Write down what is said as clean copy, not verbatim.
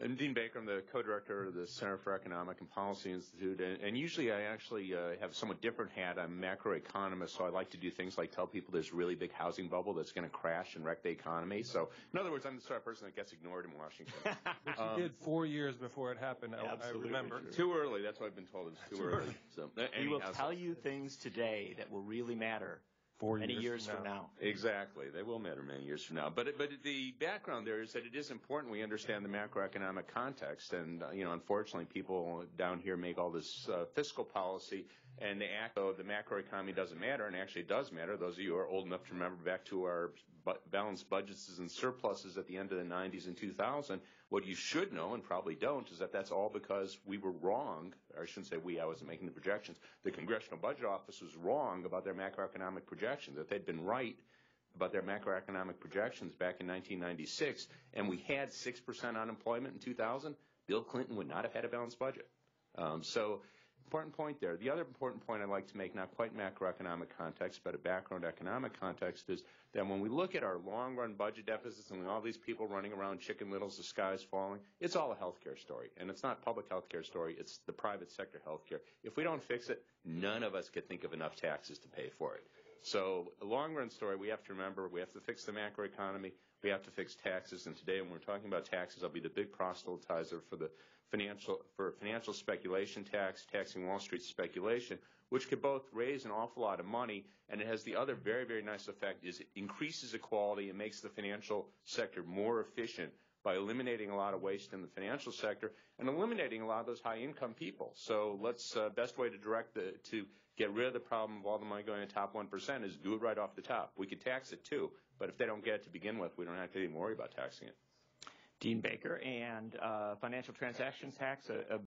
I'm Dean Baker. I'm the co-director of the Center for Economic and Policy Institute, and usually I actually have a somewhat different hat. I'm a macroeconomist, so I like to do things like tell people there's a really big housing bubble that's going to crash and wreck the economy. So, in other words, I'm the sort of person that gets ignored in Washington. Which you did 4 years before it happened, I remember. Sure. Too early. That's what I've been told. It's too early. So, we will tell you things today that will really matter 4 years from now. Exactly. They will matter many years from now. But the background there is that it is important we understand the macroeconomic context. And, unfortunately, people down here make all this fiscal policy and they act though the macroeconomy doesn't matter, and actually it does matter. Those of you who are old enough to remember back to our balanced budgets and surpluses at the end of the 90s and 2000, what you should know and probably don't is that that's all because we were wrong. Or I shouldn't say we, I wasn't making the projections. The Congressional Budget Office was wrong about their macroeconomic projections, that they'd been right about their macroeconomic projections back in 1996, and we had 6% unemployment in 2000, Bill Clinton would not have had a balanced budget. So important point there. The other important point I'd like to make, not quite macroeconomic context, but a background economic context, is that when we look at our long-run budget deficits and all these people running around Chicken Littles, the sky's falling, it's all a healthcare story. And it's not public healthcare story, it's the private sector healthcare. If we don't fix it, none of us could think of enough taxes to pay for it. So a long-run story, we have to remember, we have to fix the macroeconomy, we have to fix taxes, and today when we're talking about taxes, I'll be the big proselytizer for the financial speculation tax, taxing Wall Street speculation, which could both raise an awful lot of money, and it has the other very, very nice effect is it increases equality and makes the financial sector more efficient by eliminating a lot of waste in the financial sector and eliminating a lot of those high-income people. So let's best way to get rid of the problem of all the money going to the top 1% is do it right off the top. We could tax it too, but if they don't get it to begin with, we don't have to even worry about taxing it. Dean Baker, and financial transaction tax, a